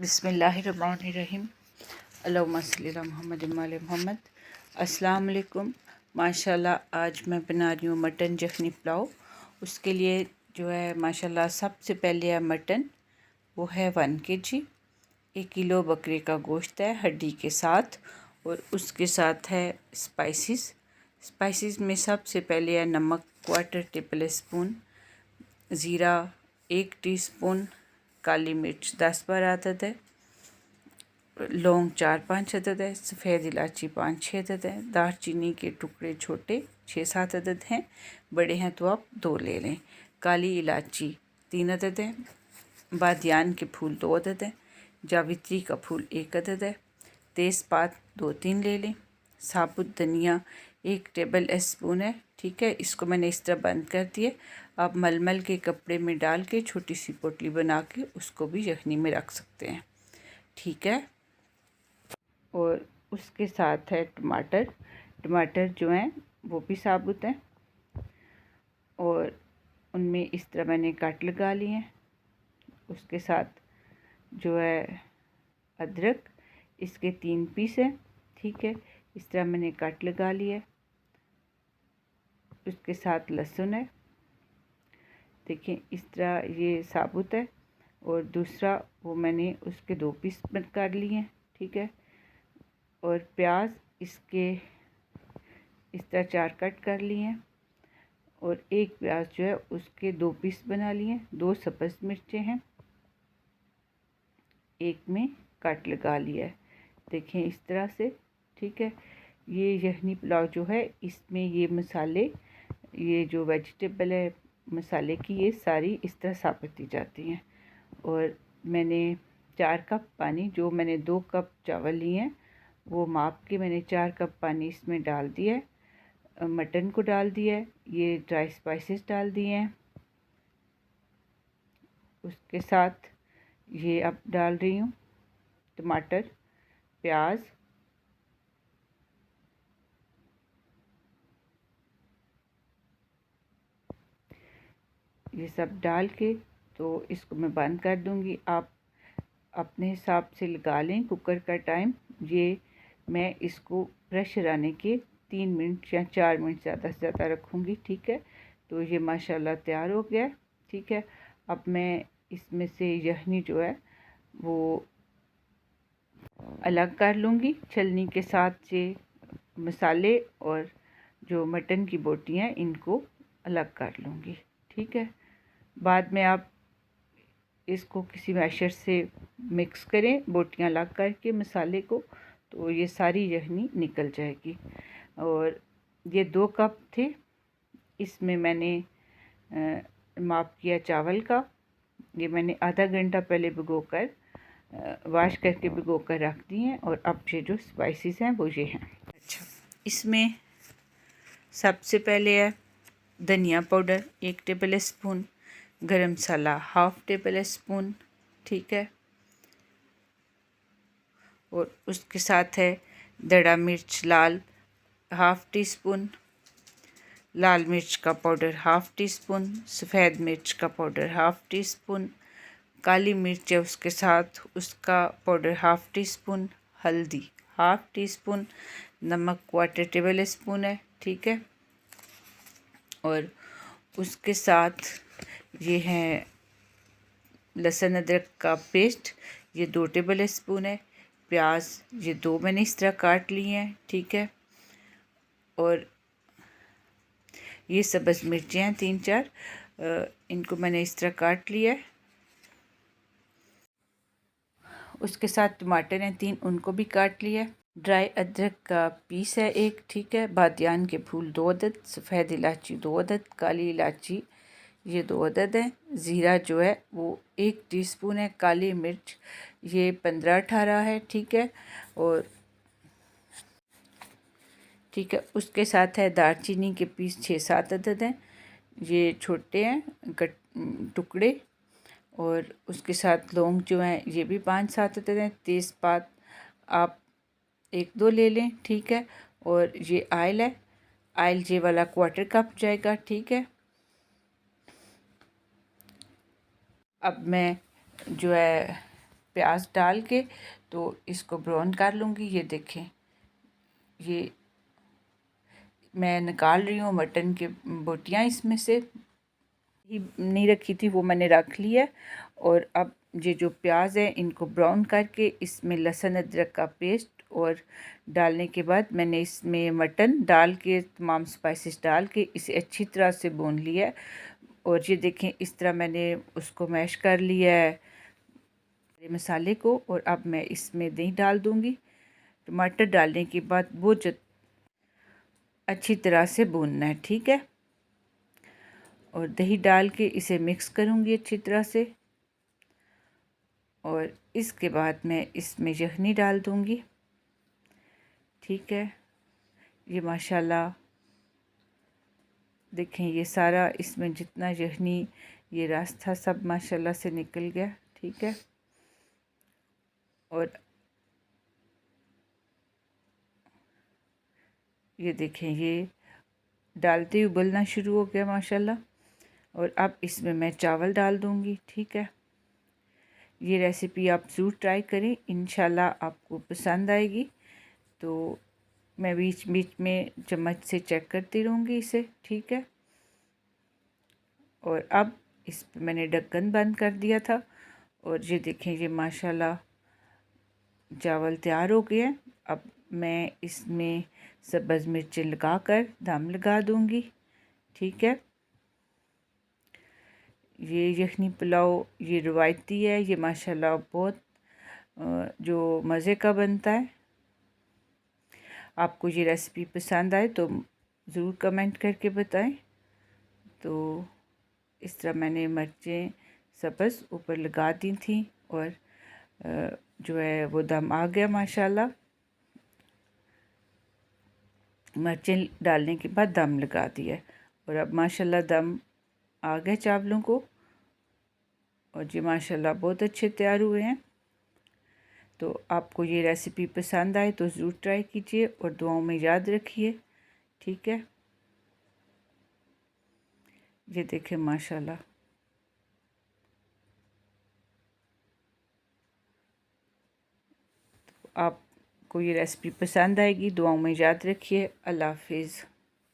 बिस्मिल्लाहिर्रहमानिर्रहीम। अल्लाहुम्मा सल्ली अला मुहम्मद व आले मुहम्मद। अस्सलाम वालेकुम। माशाल्लाह आज मैं बना रही हूँ मटन यखनी पुलाव। उसके लिए जो है माशाल्लाह सबसे पहले है मटन, वो है 1 kg। 1 किलो बकरे का गोश्त है हड्डी के साथ, और उसके साथ है स्पाइसेस में सबसे पहले है नमक 1/4 टेबल स्पून, ज़ीरा 1 टीस्पून, काली मिर्च 10-12 अदद है, लौंग 4-5 अदद है, सफ़ेद इलायची 5-6 अदद है, दालचीनी के टुकड़े छोटे 6-7 अदद हैं, बड़े हैं तो आप 2 ले लें, काली इलायची 3 अदद है, बादियान के फूल 2 अदद है, जावित्री का फूल 1 अदद है, तेज़पात 2-3 ले लें, साबुत धनिया 1 टेबल स्पून है। ठीक है, इसको मैंने इस तरह बंद कर दिए। आप मलमल के कपड़े में डाल के छोटी सी पोटली बना के उसको भी यखनी में रख सकते हैं। ठीक है, और उसके साथ है टमाटर जो हैं वो भी साबुत हैं, और उनमें इस तरह मैंने कट लगा लिए हैं। उसके साथ जो है अदरक, इसके 3 पीस हैं। ठीक है, इस तरह मैंने कट लगा लिया। उसके साथ लहसुन है, देखिए इस तरह ये साबुत है, और दूसरा वो मैंने उसके 2 पीस कर लिए हैं। ठीक है, और प्याज इसके इस तरह 4 कट कर लिए हैं, और एक प्याज जो है उसके 2 पीस बना लिए हैं। 2 सब्ज़ मिर्चें हैं, एक में कट लगा लिया है, देखें इस तरह से। ठीक है, ये यखनी पुलाव जो है इसमें ये मसाले, ये जो वेजिटेबल है मसाले की, ये सारी इस तरह साबित दी जाती हैं। और मैंने 4 कप पानी, जो मैंने 2 कप चावल लिए हैं वो माप के मैंने 4 कप पानी इसमें डाल दिया है। मटन को डाल दिया है, ये ड्राई स्पाइसेस डाल दिए हैं। उसके साथ ये अब डाल रही हूँ टमाटर, प्याज, ये सब डाल के तो इसको मैं बंद कर दूँगी। आप अपने हिसाब से लगा लें कुकर का टाइम। ये मैं इसको प्रेशर आने के 3 मिनट या 4 मिनट ज़्यादा से ज़्यादा रखूँगी। ठीक है, तो ये माशाल्लाह तैयार हो गया है। ठीक है, अब मैं इसमें से यखनी जो है वो अलग कर लूँगी छलनी के साथ। ये मसाले और जो मटन की बोटियाँ हैं इनको अलग कर लूँगी। ठीक है, बाद में आप इसको किसी मैशर से मिक्स करें, बोटियाँ अलग करके मसाले को, तो ये सारी यखनी निकल जाएगी। और ये 2 कप थे, इसमें मैंने माप किया चावल का। ये मैंने आधा घंटा पहले भिगोकर वाश करके भिगोकर रख दिए हैं। और अब ये जो स्पाइसेस हैं वो ये हैं। अच्छा, इसमें सबसे पहले है धनिया पाउडर 1 टेबल स्पून, गरम मसाला 1/2 टेबल स्पून। ठीक है, और उसके साथ है दड़ा मिर्च लाल 1/2 टीस्पून, लाल मिर्च का पाउडर 1/2 टीस्पून, सफ़ेद मिर्च का पाउडर 1/2 टीस्पून, काली मिर्च है उसके साथ उसका पाउडर 1/2 टीस्पून, हल्दी 1/2 टीस्पून, नमक 1/4 टेबल स्पून है। ठीक है, और उसके साथ ये है लहसुन अदरक का पेस्ट, ये 2 टेबल स्पून है। प्याज ये 2 मैंने इस तरह काट लिए हैं। ठीक है, और ये सब्ज़ मिर्चें हैं 3-4, इनको मैंने इस तरह काट लिया है। उसके साथ टमाटर हैं 3, उनको भी काट लिया है। ड्राई अदरक का पीस है 1। ठीक है, बादियान के फूल 2 अदद, सफ़ेद इलायची 2 अदद, काली इलायची ये 2 अदद हैं, ज़ीरा जो है वो 1 टीस्पून है, काली मिर्च ये 15-18 है। ठीक है, और ठीक है, उसके साथ है दालचीनी के पीस 6-7 अदद हैं, ये छोटे हैं टुकड़े। और उसके साथ लौंग जो हैं ये भी 5-7 अदद हैं। तेज़पात आप 1-2 ले लें। ठीक है, और ये आयल है, आयल ये वाला 1/4 कप जाएगा। ठीक है, अब मैं जो है प्याज डाल के तो इसको ब्राउन कर लूँगी। ये देखें, ये मैं निकाल रही हूँ मटन के बोटियाँ, इसमें से ही नहीं रखी थी वो मैंने रख ली है। और अब ये जो प्याज है इनको ब्राउन करके इसमें लहसुन अदरक का पेस्ट और डालने के बाद मैंने इसमें मटन डाल के तमाम स्पाइसेस डाल के इसे अच्छी तरह से भून लिया है। और ये देखें, इस तरह मैंने उसको मैश कर लिया है मसाले को। और अब मैं इसमें दही डाल दूँगी। टमाटर डालने के बाद वो अच्छी तरह से भूनना है, ठीक है। और दही डाल के इसे मिक्स करूँगी अच्छी तरह से। और इसके बाद मैं इसमें यखनी डाल दूँगी, ठीक है। ये माशाल्लाह देखें, ये सारा इसमें जितना यखनी ये रस था सब माशाल्लाह से निकल गया, ठीक है। और ये देखें, ये डालते ही उबलना शुरू हो गया माशाल्लाह। और अब इसमें मैं चावल डाल दूँगी, ठीक है। ये रेसिपी आप ज़रूर ट्राई करें, इंशाल्लाह आपको पसंद आएगी। तो मैं बीच बीच में चम्मच से चेक करती रहूँगी इसे, ठीक है। और अब इस पे मैंने ढक्कन बंद कर दिया था। और ये देखें, ये माशाल्लाह चावल तैयार हो गए हैं। अब मैं इसमें सब्ज़ मिर्चें लगाकर दम लगा दूँगी, ठीक है। ये यखनी पुलाव ये रवायती है, ये माशाल्लाह बहुत जो मज़े का बनता है। आपको ये रेसिपी पसंद आए तो ज़रूर कमेंट करके बताएं। तो इस तरह मैंने मिर्चें सब्ज़ ऊपर लगा दी थी और जो है वो दम आ गया माशाल्लाह। मिर्चें डालने के बाद दम लगा दिया और अब माशाल्लाह दम आ गए चावलों को। और ये माशाल्लाह बहुत अच्छे तैयार हुए हैं। तो आपको ये रेसिपी पसंद आए तो ज़रूर ट्राई कीजिए और दुआओं में याद रखिए, ठीक है। ये देखें माशाल्लाह, आपको ये रेसिपी पसंद आएगी। दुआओं में याद रखिए। अल्लाह हाफिज़।